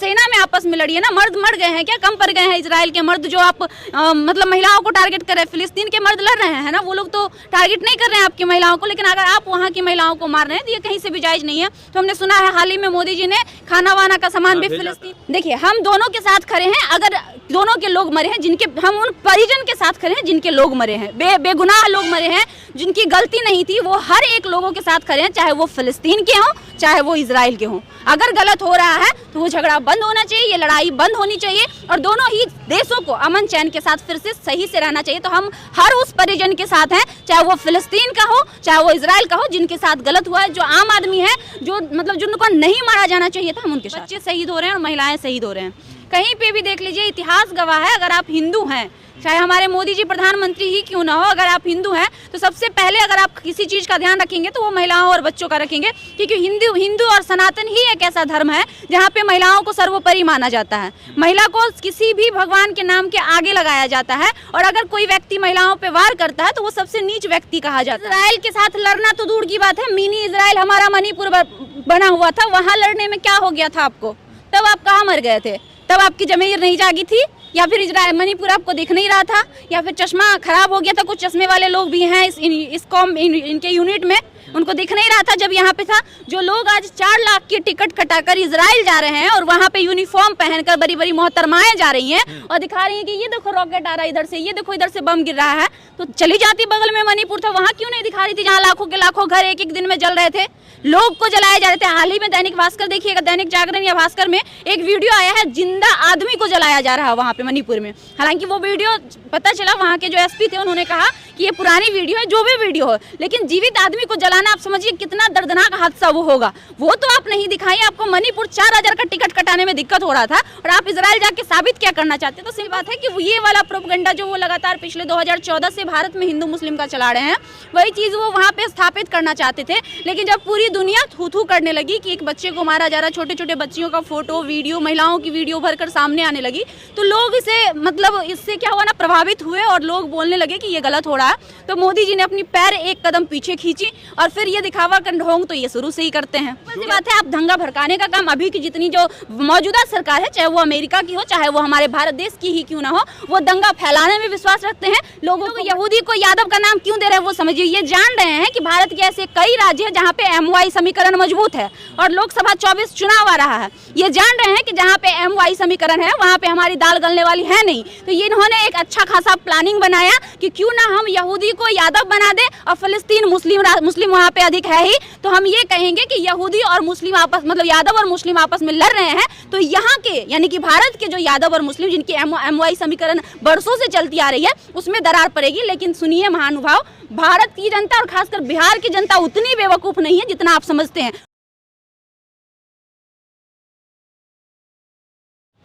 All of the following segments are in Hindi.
सेना में आपस में लड़िए ना। मर्द मर गए हैं क्या, कम पड़ गए हैं इजराइल के मर्द जो आप मतलब महिलाओं को टारगेट कर रहे हैं? फिलिस्तीन के मर्द लड़ रहे हैं ना, वो लोग तो टारगेट नहीं कर रहे हैं आपकी महिलाओं को, लेकिन अगर आप वहाँ की महिलाओं को मार रहे हैं तो ये कहीं से भी जायज नहीं है। तो हमने सुना है हाल ही में मोदी जी ने खाना वाना का सामान भी फिलिस्तीन, देखिए हम दोनों के साथ खड़े हैं। अगर दोनों के लोग मरे हैं, जिनके हम उन परिजन के साथ खड़े हैं जिनके लोग मरे हैं, बेगुनाह लोग मरे हैं जिनकी गलती नहीं थी, वो हर एक लोगों के साथ खड़े हैं, चाहे वो फिलिस्तीन के हों चाहे वो इजराइल के हों। अगर गलत हो रहा है तो वो झगड़ा बंद होना चाहिए, ये लड़ाई बंद होनी चाहिए और दोनों ही देशों को अमन चैन के साथ फिर से सही से रहना चाहिए। तो हम हर उस परिजन के साथ हैं, चाहे वो फिलिस्तीन का हो चाहे वो इजराइल का हो, जिनके साथ गलत हुआ है, जो आम आदमी है, जो मतलब जिनको नहीं मारा जाना चाहिए था, हम उनके साथ। बच्चे शहीद हो रहे हैं और महिलाएं शहीद हो रहे हैं। कहीं पे भी देख लीजिए, इतिहास गवाह है, अगर आप हिंदू हैं, चाहे हमारे मोदी जी प्रधानमंत्री ही क्यों ना हो, अगर आप हिंदू हैं तो सबसे पहले अगर आप किसी चीज़ का ध्यान रखेंगे तो वो महिलाओं और बच्चों का रखेंगे, क्योंकि हिंदू और सनातन ही एक ऐसा धर्म है जहाँ पे महिलाओं को सर्वोपरि माना जाता है। महिला को किसी भी भगवान के नाम के आगे लगाया जाता है और अगर कोई व्यक्ति महिलाओं पे वार करता है तो वो सबसे नीच व्यक्ति कहा जाता है। इजराइल के साथ लड़ना तो दूर की बात है, मिनी इजराइल हमारा मणिपुर बना हुआ था, वहाँ लड़ने में क्या हो गया था आपको? तब आप कहाँ मर गए थे? तब आपकी जमीर नहीं जागी थी, या फिर इजराइल मणिपुर आपको दिख नहीं रहा था, या फिर चश्मा खराब हो गया था? कुछ चश्मे वाले लोग भी हैं इनके यूनिट में, उनको दिख नहीं रहा था जब यहाँ पे था। जो लोग आज 4 लाख की टिकट कटाकर इजराइल जा रहे हैं और वहाँ पे यूनिफॉर्म पहनकर बड़ी बड़ी मोहतरमाएं जा रही हैं और दिखा रही हैं कि ये देखो रॉकेट आ रहा है इधर से, ये देखो इधर से बम गिर रहा है, तो चली जाती बगल में मणिपुर था, वहाँ क्यों नहीं दिखा रही थी, जहाँ लाखों के लाखों घर एक एक दिन में जल रहे थे, लोग को जलाए जा रहे थे। हाल ही में दैनिक भास्कर देखिएगा, दैनिक जागरण या भास्कर में एक वीडियो आया है, जिंदा आदमी को जलाया जा रहा है वहाँ पे मणिपुर में। हालांकि वो वीडियो पता चला, वहाँ के जो एसपी थे उन्होंने कहा कि ये पुरानी वीडियो है, जो भी वीडियो हो, लेकिन जीवित आदमी को जलाना आप समझिए कितना दर्दनाक हादसा वो होगा, वो तो आप नहीं दिखाई। आपको मणिपुर 4000 का टिकट कटाने में दिक्कत हो रहा था और आप इजराइल जाके साबित क्या करना चाहते? तो सही बात है कि ये वाला प्रोपेगेंडा जो वो लगातार पिछले 2014 से भारत में हिंदू मुस्लिम का चला रहे हैं, वही चीज वो वहाँ पे स्थापित करना चाहते थे। लेकिन जब पूरी दुनिया थू करने लगी कि एक बच्चे को मारा जा रहा, छोटे छोटे बच्चियों का फोटो वीडियो, महिलाओं की वीडियो भरकर सामने आने लगी, तो लोग इससे क्या हुआ ना, प्रभावित हुए और लोग बोलने लगे कि ये गलत हो रहा है। तो मोदी जी ने अपनी पैर एक कदम पीछे खींची और फिर ये दिखावा कर ढोंग तो ये शुरू से ही करते हैं। वैसी बात है, आप दंगा भड़काने का काम अभी की जितनी जो मौजूदा सरकार है, चाहे वो अमेरिका की हो चाहे वो हमारे भारत देश की ही क्यों ना हो, वो दंगा फैलाने में विश्वास रखते हैं। लोगों को यहूदी को यादव का नाम क्यों दे रहे हैं वो समझिए। ये जान रहे हैं कि भारत के ऐसे कई राज्य है जहाँ पे MY समीकरण मजबूत है और लोकसभा 24 चुनाव आ रहा है। ये जान रहे हैं कि जहाँ पे MY समीकरण है वहाँ पे हमारी दाल गलने वाली है नहीं। तो ये इन्होंने एक अच्छा खासा प्लानिंग बनाया कि क्यों ना हम यहूदी को यादव बना दे और फिलिस्तीन मुस्लिम वहाँ पे अधिक है ही, तो हम ये कहेंगे कि यहूदी और मुस्लिम आपस मतलब यादव और मुस्लिम आपस में लड़ रहे हैं, तो यहाँ के यानी कि भारत के जो यादव और मुस्लिम जिनकी MY समीकरण बरसों से चलती आ रही है उसमें दरार पड़ेगी। लेकिन सुनिए महानुभाव, भारत की जनता और खासकर बिहार की जनता उतनी बेवकूफ नहीं है जितना आप समझते हैं।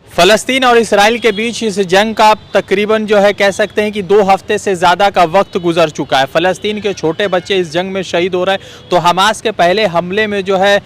फ़लस्तीन और इसराइल के बीच इस जंग का तकरीबन जो है कह सकते हैं कि 2 हफ्ते से ज़्यादा का वक्त गुजर चुका है। फ़लस्तीन के छोटे बच्चे इस जंग में शहीद हो रहे हैं, तो हमास के पहले हमले में जो है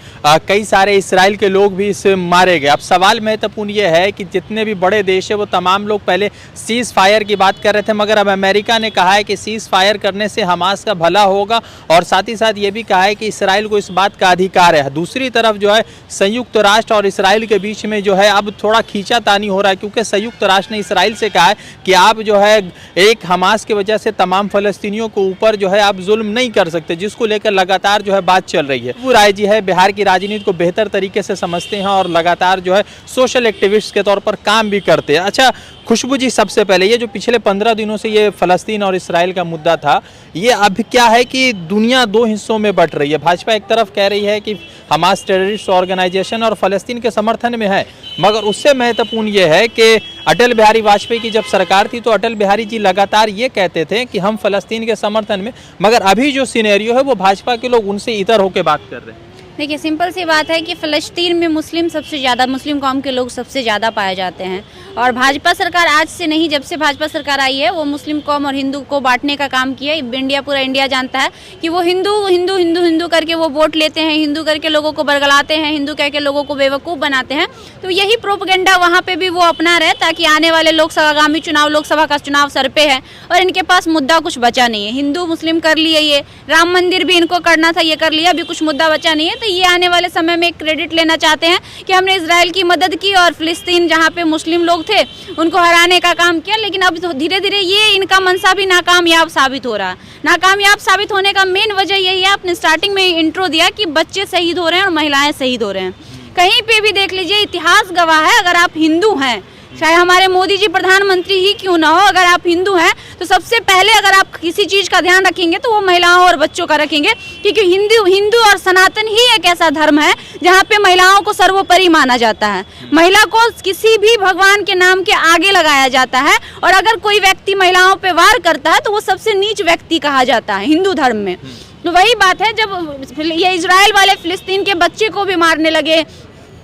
कई सारे इसराइल के लोग भी इस मारे गए। अब सवाल महत्वपूर्ण ये है कि जितने भी बड़े देश है वो तमाम लोग पहले सीज़ फायर की बात कर रहे थे, मगर अब अमेरिका ने कहा है कि सीज़ फायर करने से हमास का भला होगा और साथ ही साथ ये भी कहा है कि इसराइल को इस बात का अधिकार है। दूसरी तरफ जो है संयुक्त राष्ट्र और इसराइल के बीच में जो है अब थोड़ा खींचा तानी हो रहा है, क्योंकि संयुक्त राष्ट्र ने इसराइल से कहा है कि आप जो है एक हमास की वजह से तमाम फ़लस्तीनियों को ऊपर जो है आप जुल्म नहीं कर सकते, जिसको लेकर लगातार जो है बात चल रही है। वो राय जी है बिहार की राजनीति को बेहतर तरीके से समझते हैं और लगातार जो है सोशल एक्टिविस्ट के तौर पर काम भी करते हैं। अच्छा खुशबू जी, सबसे पहले ये जो पिछले 15 दिनों से ये फ़लस्तीन और इसराइल का मुद्दा था, ये अब क्या है कि दुनिया 2 हिस्सों में बट रही है। भाजपा एक तरफ कह रही है कि हमास टेररिस्ट ऑर्गेनाइजेशन और फ़लस्तीन के समर्थन में है, मगर उससे महत्वपूर्ण ये है कि अटल बिहारी वाजपेयी की जब सरकार थी तो अटल बिहारी जी लगातार ये कहते थे कि हम फ़लस्तीन के समर्थन में, मगर अभी जो सिनेरियो है वो भाजपा के लोग उनसे इतर होकर बात कर रहे हैं। देखिए सिंपल सी बात है कि फ़लस्तीन में मुस्लिम कौम के लोग सबसे ज़्यादा पाए जाते हैं और भाजपा सरकार आज से नहीं, जब से भाजपा सरकार आई है वो मुस्लिम कौम और हिंदू को बांटने का काम किया। इंडिया, पूरा इंडिया जानता है कि वो हिंदू हिंदू हिंदू हिंदू करके वो वोट लेते हैं, हिंदू करके लोगों को बरगलाते हैं, हिंदू करके लोगों को बेवकूफ़ बनाते हैं। तो यही प्रोपेगेंडा वहाँ पे भी वो अपना रहे ताकि आने वाले आगामी चुनाव, लोकसभा का चुनाव सर पे है और इनके पास मुद्दा कुछ बचा नहीं है। हिंदू मुस्लिम कर लिए, ये राम मंदिर भी इनको करना था, ये कर लिया, अभी कुछ मुद्दा बचा नहीं है। तो ये आने वाले समय में क्रेडिट लेना चाहते हैं कि हमने इजराइल की मदद की और फिलिस्तीन जहाँ पे मुस्लिम लोग थे उनको हराने का काम किया। लेकिन अब तो धीरे धीरे ये इनका मनसा भी नाकामयाब साबित हो रहा है। नाकामयाब साबित होने का मेन वजह यही है, आपने स्टार्टिंग में इंट्रो दिया कि बच्चे शहीद हो रहे हैं और महिलाएं शहीद हो रहे हैं। कहीं पे भी देख लीजिए, इतिहास गवाह है, अगर आप हिंदू हैं, चाहे हमारे मोदी जी प्रधानमंत्री ही क्यों ना हो, अगर आप हिंदू हैं तो सबसे पहले अगर आप किसी चीज़ का ध्यान रखेंगे तो वो महिलाओं और बच्चों का रखेंगे, क्योंकि हिंदू और सनातन ही एक ऐसा धर्म है जहाँ पे महिलाओं को सर्वोपरि माना जाता है। महिला को किसी भी भगवान के नाम के आगे लगाया जाता है और अगर कोई व्यक्ति महिलाओं पे वार करता है तो वो सबसे नीच व्यक्ति कहा जाता है हिंदू धर्म में। तो वही बात है, जब ये इजराइल वाले फिलिस्तीन के बच्चे को भी मारने लगे,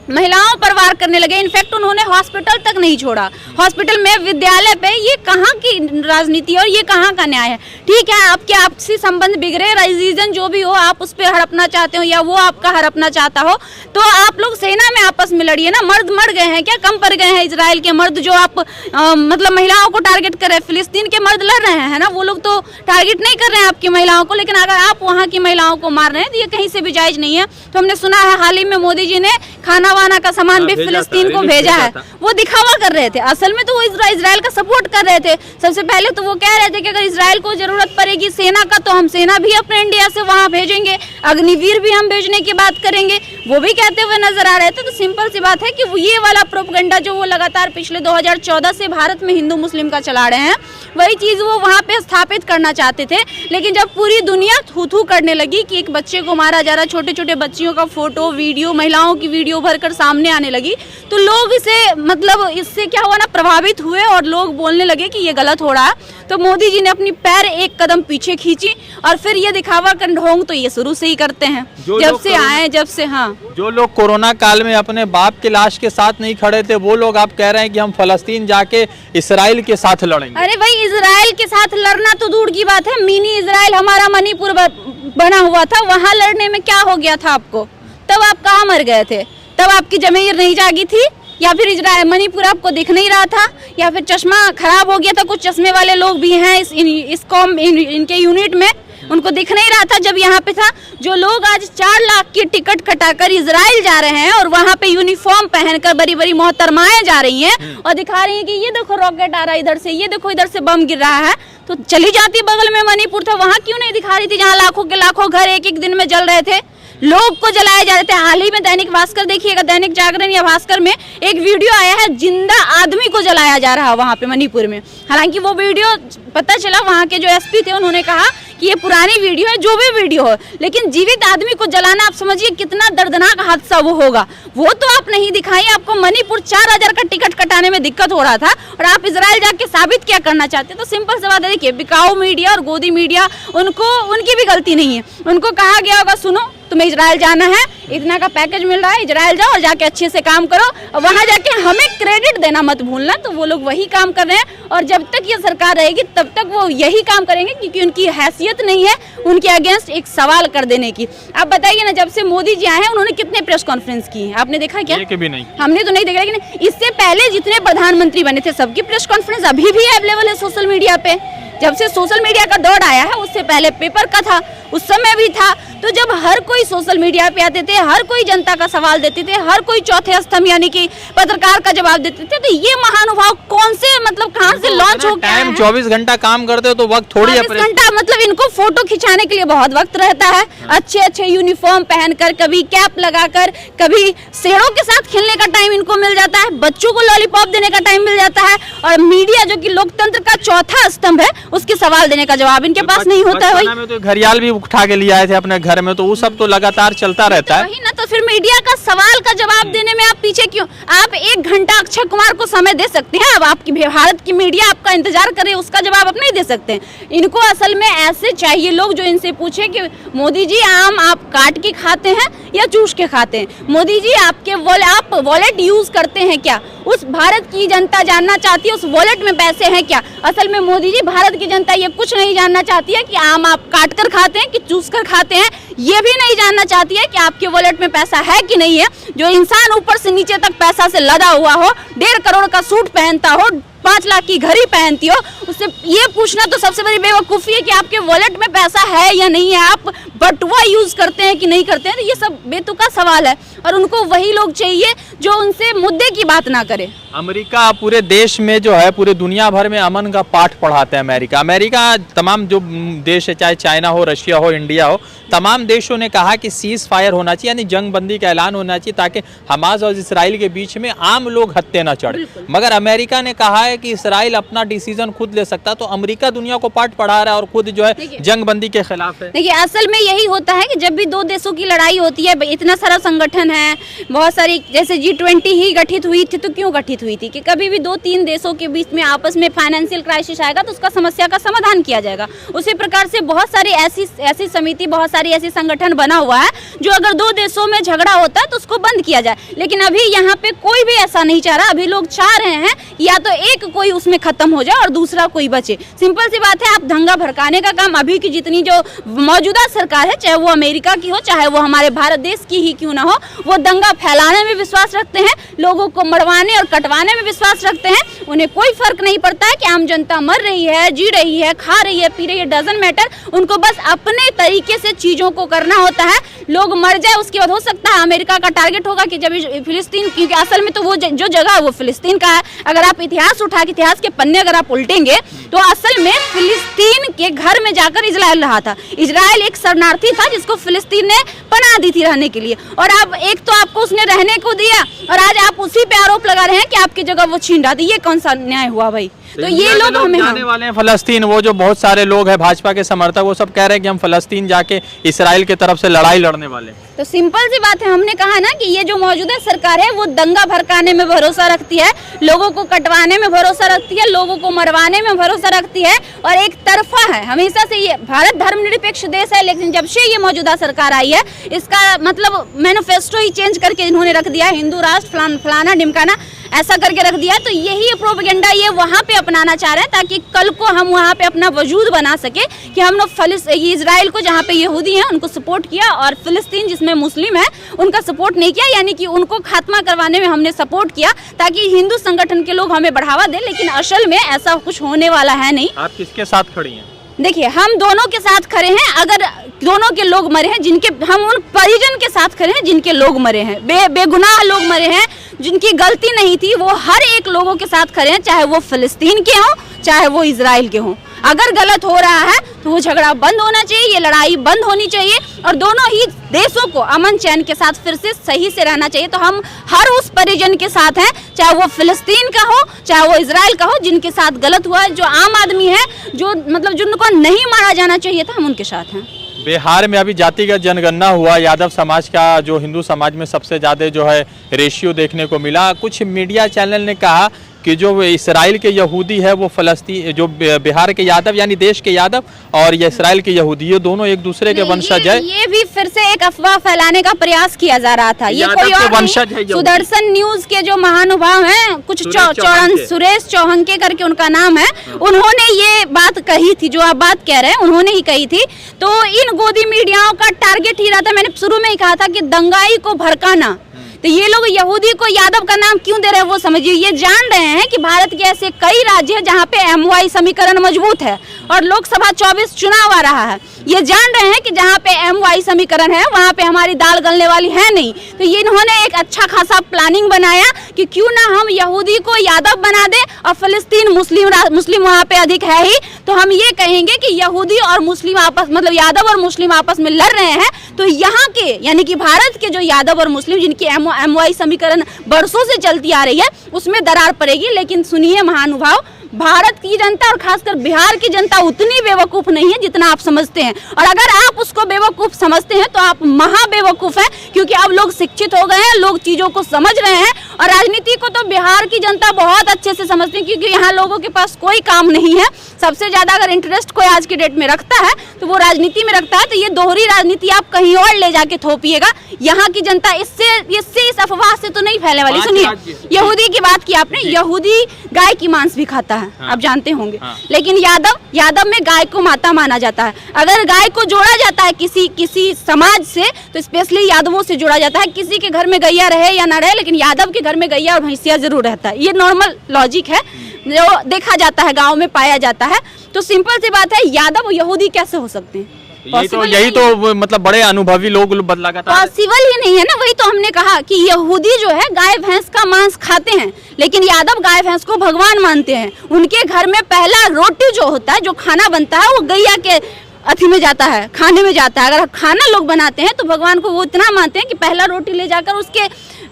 महिलाओं पर वार करने लगे, इनफैक्ट उन्होंने हॉस्पिटल तक नहीं छोड़ा, हॉस्पिटल में, विद्यालय पे, ये कहाँ की राजनीति और ये कहाँ का न्याय है? ठीक है, आपके आपसी संबंध बिगड़े, रीजन जो भी हो, आप उस पर हड़पना चाहते हो या वो आपका हड़पना चाहता हो, तो आप लोग सेना में आपस में लड़िए ना। मर्द मर गए हैं क्या? कम पड़ गए हैं इजराइल के मर्द जो आप मतलब महिलाओं को टारगेट कर रहे हैं? फिलिस्तीन के मर्द लड़ रहे हैं ना, वो लोग तो टारगेट नहीं कर रहे हैं आपकी महिलाओं को, लेकिन अगर आप वहाँ की महिलाओं को मार रहे हैं तो ये कहीं से भी जायज नहीं है। तो हमने सुना है हाल ही में मोदी जी ने खाना वाना का सामान भी फिलिस्तीन को भेजा है, वो दिखावा कर रहे थे, असल में तो वो इजराइल का सपोर्ट कर रहे थे। सबसे पहले तो वो कह रहे थे कि अगर इजराइल को जरूरत पड़ेगी सेना का तो हम सेना भी अपने इंडिया से वहां भेजेंगे, अग्निवीर भी हम भेजने की बात करेंगे, वो भी कहते हुए नजर आ रहे थे। तो सिंपल सी बात है कि ये वाला प्रोपेगेंडा जो वो लगातार पिछले 2014 से भारत में हिंदू मुस्लिम का चला रहे हैं, वही चीज वो वहां पे स्थापित करना चाहते थे। लेकिन जब पूरी दुनिया थू करने लगी कि एक बच्चे को मारा जा रहा है, छोटे छोटे बच्चियों का फोटो, वीडियो, महिलाओं की वीडियो भरकर सामने आने लगी, तो लोग इसे मतलब इससे क्या हुआ ना, प्रभावित हुए और लोग बोलने लगे कि ये गलत हो रहा है। तो मोदी जी ने अपनी पैर एक कदम पीछे खींची और फिर ये दिखावा कर ढोंग तो ये शुरू से ही करते हैं, जब से आए, जब से। हाँ, जो लोग कोरोना काल में अपने बाप की लाश के साथ नहीं खड़े थे, वो लोग आप कह रहे हैं कि हम फलस्तीन जाके इसराइल के साथ लड़ेंगे। अरे भाई, इसराइल के साथ लड़ना तो दूर की बात है, मिनी इसराइल हमारा मणिपुर बना हुआ था, वहां लड़ने में क्या हो गया था आपको? तब आप कहाँ मर गए थे? तब आपकी जमीर नहीं जागी थी, या फिर इजराइल मणिपुर आपको दिख नहीं रहा था, या फिर चश्मा खराब हो गया था? कुछ चश्मे वाले लोग भी हैं इस कॉम इनके यूनिट में, उनको दिख नहीं रहा था जब यहाँ पे था। जो लोग आज 4 लाख की टिकट कटाकर इजराइल जा रहे हैं और वहाँ पे यूनिफॉर्म पहनकर बड़ी बड़ी मोहतरमाएं जा रही हैं और दिखा रही हैं कि ये देखो रॉकेट आ रहा है इधर से, ये देखो इधर से बम गिर रहा है, तो चली जाती बगल में मणिपुर था, वहाँ क्यों नहीं दिखा रही थी जहाँ लाखों के लाखों घर एक एक दिन में जल रहे थे, लोग को जलाए जा रहे थे। हाल ही में दैनिक भास्कर देखिएगा, दैनिक जागरण या भास्कर में एक वीडियो आया है, जिंदा आदमी को जलाया जा रहा है वहाँ पे मणिपुर में। हालांकि वो वीडियो पता चला, वहाँ के जो एसपी थे उन्होंने कहा कि ये पुरानी वीडियो है, जो भी वीडियो हो, लेकिन जीवित आदमी को जलाना, आप समझिए कितना दर्दनाक हादसा वो होगा। वो तो आप नहीं दिखाई, आपको मणिपुर 4000 का टिकट कटाने में दिक्कत हो रहा था और आप इजराइल जाके साबित क्या करना चाहते? तो सिंपल सी बात है, देखिए बिकाऊ मीडिया और गोदी मीडिया, उनकी भी गलती नहीं है। उनको कहा गया होगा सुनो तुम्हें इजराइल जाना है, इतना का पैकेज मिल रहा है, इजराइल जाओ और जाके अच्छे से काम करो और वहां जाके हमें क्रेडिट देना मत भूलना। तो वो लोग वही काम कर रहे हैं और जब तक ये सरकार रहेगी तब तक वो यही काम करेंगे, क्योंकि उनकी हैसियत नहीं है उनके अगेंस्ट एक सवाल कर देने की। आप बताइए ना, जब से मोदी जी आए हैं उन्होंने कितने प्रेस कॉन्फ्रेंस की है, आपने देखा क्या? एक भी नहीं। हमने तो नहीं देखा, लेकिन इससे पहले जितने प्रधानमंत्री बने थे सबकी प्रेस कॉन्फ्रेंस अभी भी अवेलेबल है सोशल मीडिया पे। जब से सोशल मीडिया का दौर आया है, उससे पहले पेपर का था, उस समय भी था। तो जब हर कोई सोशल मीडिया पे आते थे, हर कोई जनता का सवाल देते थे, हर कोई चौथे स्तंभ यानी कि पत्रकार का जवाब देते थे, तो ये महानुभाव कौन से मतलब कहां से लॉन्च हो गया है? 24 घंटा काम करते हो तो वक्त थोड़ी है। 24 घंटा मतलब इनको फोटो खिंचाने के लिए बहुत वक्त रहता है, अच्छे अच्छे यूनिफॉर्म पहनकर, कभी कैप लगाकर, कभी शेरों के साथ खेलने का टाइम इनको मिल जाता है, बच्चों को लॉलीपॉप देने का टाइम मिल जाता है, और मीडिया जो कि लोकतंत्र का चौथा स्तंभ है, उसके सवाल देने का जवाब इनके पास नहीं होता है। तो घड़ियाल भी उठा के लिए आए थे अपने घर में, तो वो सब तो लगातार चलता रहता है। वही ना, तो फिर मीडिया का सवाल का जवाब देने में आप पीछे क्यों? आप 1 घंटा अक्षय कुमार को समय दे सकते हैं, अब आपकी भारत की मीडिया आपका इंतजार करे, उसका जवाब आप नहीं दे सकते। इनको असल में ऐसे चाहिए लोग जो इनसे पूछे कि मोदी जी आम आप काट के खाते हैं या चूस के खाते हैं? मोदी जी आप वॉलेट यूज करते हैं क्या? उस भारत की जनता जानना चाहती है उस वॉलेट में पैसे हैं क्या? असल में मोदी जी, भारत की जनता ये कुछ नहीं जानना चाहती है कि आम आप काट कर खाते हैं कि चूस कर खाते हैं, ये भी नहीं जानना चाहती है कि आपके वॉलेट में पैसा है कि नहीं है। जो इंसान ऊपर से नीचे तक पैसा से लदा हुआ हो, 1.5 करोड़ का सूट पहनता हो, 5 लाख की घड़ी पहनती हो, उससे ये पूछना तो सबसे बड़ी बेवकूफ़ी है कि आपके वॉलेट में पैसा है या नहीं है, आप बटुआ यूज करते हैं कि नहीं करते हैं। तो ये सब बेतुका सवाल है और उनको वही लोग चाहिए जो उनसे मुद्दे की बात ना करे। अमेरिका पूरे देश में जो है, पूरे दुनिया भर में अमन का पाठ पढ़ाता है। अमेरिका तमाम जो देश है, चाहे चाइना हो, रशिया हो, इंडिया हो, तमाम देशों ने कहा कि सीज फायर होना चाहिए, यानी जंग बंदी का ऐलान होना चाहिए ताकि हमास और इसराइल के बीच में आम लोग हत्थे न चढ़े। मगर अमेरिका ने कहा है कि इसराइल अपना डिसीजन खुद ले सकता, तो अमेरिका दुनिया को पाठ पढ़ा रहा है और खुद जो है जंग बंदी के खिलाफ है। देखिए, असल में यही होता है कि जब भी 2 देशों की लड़ाई होती है, इतना सारा संगठन है, बहुत सारी, जैसे G20 ही गठित हुई थी, तो क्यों गठित हुई थी कि कभी भी 2-3 देशों के बीच में आपस में फाइनेंशियल क्राइसिस आएगा तो उसका समस्या का समाधान किया जाएगा। उसी प्रकार से बहुत सारी ऐसी समिति, बहुत सारी ऐसी संगठन बना हुआ है जो अगर 2 देशों में झगड़ा होता है तो उसको बंद किया जाए। लेकिन अभी यहाँ पे कोई भी ऐसा नहीं चाह रहा। अभी लोग चाह रहे हैं या तो एक कोई उसमें खत्म हो जाए और दूसरा कोई बचे। सिंपल सी बात है, आप दंगा भड़काने का काम, अभी की जितनी जो मौजूदा सरकार है, चाहे वो अमेरिका की हो, चाहे वो हमारे भारत देश की ही क्यों ना हो, वो दंगा फैलाने में विश्वास रखते हैं, लोगों को मरवाने और कटवाने में विश्वास रखते हैं। उन्हें कोई फर्क नहीं पड़ता है कि आम जनता मर रही है, जी रही है, खा रही है, पी रही है, डजंट मैटर। उनको बस अपने तरीके से चीजों को करना होता है। लोग मर जाए, उसके बाद हो सकता है अमेरिका का टारगेट होगा कि जब फिलिस्तीन, क्योंकि असल में तो वो जो जगह है वो फिलिस्तीन का है। अगर आप इतिहास उठा के इतिहास के पन्ने अगर आप उल्टेंगे तो असल में फिलिस्तीन के घर में जाकर इजराइल रहा था। इजराइल एक शरणार्थी था जिसको फिलिस्तीन ने पनाह दी थी रहने के लिए, और अब एक तो आपको उसने रहने को दिया और आज आप उसी पे आरोप लगा रहे हैं कि आपकी जगह वो छीन रहा था। ये कौन सा न्याय हुआ भाई? तो ये लोग हमें जाने वाले हैं फलस्तीन। वो जो बहुत सारे लोग हैं भाजपा के समर्थक, वो सब कह रहे हैं कि हम फलस्तीन जाके इसराइल की तरफ से लड़ाई लड़ने वाले। तो सिंपल सी बात है, हमने कहा ना कि ये जो मौजूदा सरकार है वो दंगा भड़काने में भरोसा रखती है, लोगों को कटवाने में भरोसा रखती है, लोगों को मरवाने में भरोसा रखती है और एक तरफा है। हमेशा से ये भारत धर्मनिरपेक्ष देश है, लेकिन जब से ये मौजूदा सरकार आई है, इसका मतलब मैनिफेस्टो ही चेंज करके इन्होंने रख दिया, हिंदू राष्ट्र फलाना ढिमकाना ऐसा करके रख दिया। तो यही प्रोपेगेंडा ये वहाँ पे अपनाना चाह रहे हैं ताकि कल को हम वहाँ पे अपना वजूद बना सके कि हम लोग इजराइल को, जहाँ पे यहूदी हैं, उनको सपोर्ट किया और फिलिस्तीन जिसमें मुस्लिम है उनका सपोर्ट नहीं किया, यानी कि उनको खात्मा करवाने में हमने सपोर्ट किया ताकि हिंदू संगठन के लोग हमें बढ़ावा दें। लेकिन असल में ऐसा कुछ होने वाला है नहीं। आप किसके साथ खड़ी हैं? देखिए, हम दोनों के साथ खड़े हैं। अगर दोनों के लोग मरे हैं, जिनके हम उन परिजन के साथ खड़े हैं जिनके लोग मरे हैं, बेगुनाह लोग मरे हैं, जिनकी गलती नहीं थी, वो हर एक लोगों के साथ खड़े हैं, चाहे वो फिलिस्तीन के हों, चाहे वो इजराइल के हों। अगर गलत हो रहा है तो वो झगड़ा बंद होना चाहिए, ये लड़ाई बंद होनी चाहिए और दोनों ही देशों को अमन चैन के साथ फिर से सही से रहना चाहिए। तो हम हर उस परिजन के साथ हैं, चाहे वो फिलिस्तीन का हो, चाहे वो इजराइल का हो, जिनके साथ गलत हुआ है, जो आम आदमी है, जो मतलब जिनको नहीं मारा जाना चाहिए था, हम उनके साथ हैं। बिहार में अभी जातिगत जनगणना हुआ, यादव समाज का जो हिंदू समाज में सबसे ज़्यादा जो है रेशियो देखने को मिला। कुछ मीडिया चैनल ने कहा कि जो इसराइल के यहूदी है वो फलस्तीन, जो बिहार के यादव यानी देश के यादव और ये इसराइल के यहूदी, ये दोनों एक दूसरे के वंशज है। ये भी फिर से एक अफवाह फैलाने का प्रयास किया जा रहा था। ये कोई और वंशज है। सुदर्शन न्यूज के जो महानुभाव हैं, कुछ सुरेश चौहंके करके उनका नाम है, उन्होंने ये बात कही थी जो आप बात कह रहे हैं, उन्होंने ही कही थी। तो इन गोदी मीडियाओं का टारगेट ही रहा था, मैंने शुरू में ही कहा था कि दंगाई को भड़काना। तो ये लोग यहूदी को यादव का नाम क्यों दे रहे हैं वो समझिए। ये जान रहे हैं कि भारत के ऐसे कई राज्य हैं जहाँ पे MY समीकरण मजबूत है और लोकसभा 24 चुनाव आ रहा है। ये जान रहे हैं कि जहाँ पे MY समीकरण है वहाँ पे हमारी दाल गलने वाली है नहीं। तो ये इन्होंने एक अच्छा खासा प्लानिंग बनाया कि क्यों ना हम यहूदी को यादव बना दें और फिलिस्तीन मुस्लिम वहाँ पे अधिक है ही, तो हम ये कहेंगे कि यहूदी और मुस्लिम आपस, मतलब यादव और मुस्लिम आपस में लड़ रहे हैं। तो यहाँ के यानी कि भारत के जो यादव और मुस्लिम जिनकी MY समीकरण बरसों से चलती आ रही है, उसमें दरार पड़ेगी। लेकिन सुनिए महानुभाव, भारत की जनता और खासकर बिहार की जनता उतनी बेवकूफ नहीं है जितना आप समझते हैं, और अगर आप उसको बेवकूफ समझते हैं तो आप महा बेवकूफ हैं, क्योंकि अब लोग शिक्षित हो गए हैं, लोग चीजों को समझ रहे हैं। और राजनीति को तो बिहार की जनता बहुत अच्छे से समझती है, क्योंकि यहाँ लोगों के पास कोई काम नहीं है। सबसे ज्यादा अगर इंटरेस्ट कोई आज के डेट में रखता है तो वो राजनीति में रखता है। तो ये दोहरी राजनीति आप कहीं और ले जाके थोपिएगा। यहाँ की जनता इससे इस अफवाह से तो नहीं फैलने वाली। सुनिए, यहूदी की बात की आपने, यहूदी गाय की मांस भी खाता है, आप जानते होंगे। लेकिन यादव में गाय को माता माना जाता है। अगर गाय को जोड़ा जाता है किसी समाज से, तो स्पेशली यादवों से जोड़ा जाता है। किसी के घर में गैया रहे या ना रहे, लेकिन यादव के घर में गैया और भैंसिया जरूर रहता है। ये नॉर्मल लॉजिक है जो देखा जाता है, गाँव में पाया जाता है। तो सिंपल सी बात है, यादव और यहूदी कैसे हो सकते हैं? यही तो मतलब बड़े अनुभवी लोग लगातार पॉसिबल ही नहीं है ना। वही तो हमने कहा कि यहूदी जो है गाय भैंस का मांस खाते हैं, लेकिन यादव गाय भैंस को भगवान मानते हैं। उनके घर में पहला रोटी जो होता है, जो खाना बनता है, वो गैया के अथी में जाता है, खाने में जाता है। अगर खाना लोग बनाते हैं तो भगवान को वो इतना मानते हैं कि पहला रोटी ले जाकर उसके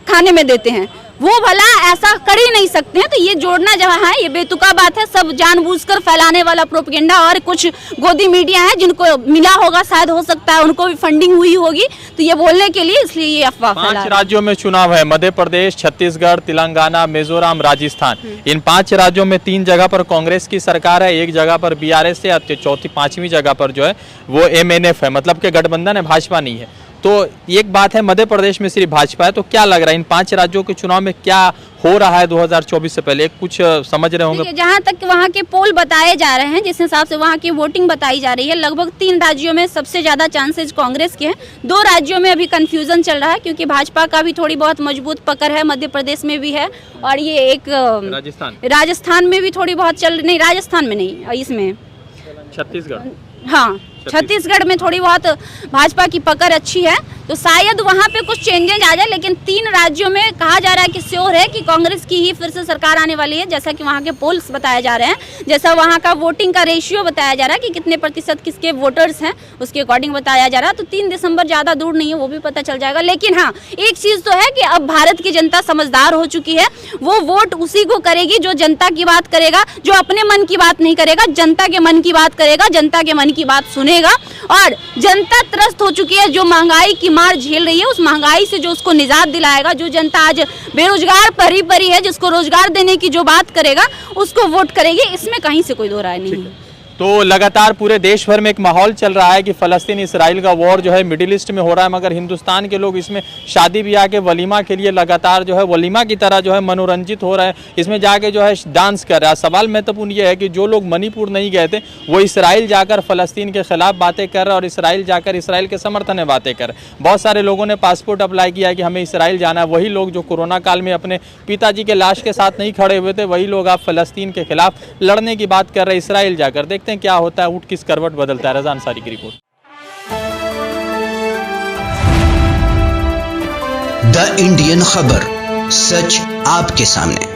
खाने में देते हैं। वो भला ऐसा कर ही नहीं सकते हैं। तो ये जोड़ना जहाँ है, ये बेतुका बात है। सब जानबूझकर फैलाने वाला प्रोपेगेंडा, और कुछ गोदी मीडिया है जिनको मिला होगा, शायद हो सकता है उनको भी फंडिंग हुई होगी, तो ये बोलने के लिए, इसलिए ये अफवाह फैला। 5 राज्यों में चुनाव है, मध्य प्रदेश, छत्तीसगढ़, तेलंगाना, मिजोरम, राजस्थान। इन 5 राज्यों में 3 जगह पर कांग्रेस की सरकार है, 1 जगह पर बीआरएस है, 5वीं जगह पर जो है वो एमएनएफ है, मतलब के गठबंधन है, भाजपा नहीं है। तो एक बात है, मध्य प्रदेश में सिर्फ भाजपा है। तो क्या लग रहा है इन 5 राज्यों के चुनाव में क्या हो रहा है 2024 से पहले? कुछ समझ रहे होंगे? जहाँ तक वहाँ के पोल बताए जा रहे हैं, जिस हिसाब से वहाँ की वोटिंग बताई जा रही है, लगभग 3 राज्यों में सबसे ज्यादा चांसेस कांग्रेस के हैं। 2 राज्यों में अभी कंफ्यूजन चल रहा है, क्योंकि भाजपा का भी थोड़ी बहुत मजबूत पकड़ है, मध्य प्रदेश में भी है, और ये एक राजस्थान में भी थोड़ी बहुत नहीं, राजस्थान में नहीं, इसमें छत्तीसगढ़, हाँ छत्तीसगढ़ में थोड़ी बहुत भाजपा की पकड़ अच्छी है। तो शायद वहाँ पे कुछ चेंजेज आ जाए, लेकिन 3 राज्यों में कहा जा रहा है कि श्योर है कि कांग्रेस की ही फिर से सरकार आने वाली है, जैसा कि वहाँ के पोल्स बताए जा रहे हैं, जैसा वहाँ का वोटिंग का रेशियो बताया जा रहा है कि कितने प्रतिशत किसके वोटर्स हैं, उसके अकॉर्डिंग बताया जा रहा है। तो 3 दिसंबर ज़्यादा दूर नहीं है, वो भी पता चल जाएगा। लेकिन हाँ, एक चीज़ तो है कि अब भारत की जनता समझदार हो चुकी है। वो वोट उसी को करेगी जो जनता की बात करेगा, जो अपने मन की बात नहीं करेगा, जनता के मन की बात करेगा, जनता के मन की बात सुनेगा। और जनता त्रस्त हो चुकी है, जो महंगाई की मार झेल रही है, उस महंगाई से जो उसको निजात दिलाएगा, जो जनता आज बेरोजगार परी है, जिसको रोजगार देने की जो बात करेगा, उसको वोट करेगी। इसमें कहीं से कोई दो राय नहीं है। तो लगातार पूरे देश भर में एक माहौल चल रहा है कि फलस्तीन इसराइल का वॉर जो है मिडिल ईस्ट में हो रहा है, मगर हिंदुस्तान के लोग इसमें शादी ब्याह के वलीमा के लिए लगातार जो है वलीमा की तरह जो है मनोरंजित हो रहे हैं, इसमें जाके जो है डांस कर रहा है। सवाल महत्वपूर्ण ये है कि जो लोग मणिपुर नहीं गए थे, वो इसराइल जाकर फलस्तीन के खिलाफ बातें कर रहे हैं, और इसराइल जाकर इसराइल के समर्थन में बातें कर रहे हैं। बहुत सारे लोगों ने पासपोर्ट अप्लाई किया है कि हमें इसराइल जाना है। वही लोग जो कोरोना काल में अपने पिताजी के लाश के साथ नहीं खड़े हुए थे, वही लोग आप फलस्तीन के खिलाफ लड़ने की बात कर रहे हैं इसराइल जाकर। देखते हैं क्या होता है, उठ किस करवट बदलता है। रज़ा अंसारी की रिपोर्ट। द इंडियन खबर, सच आपके सामने।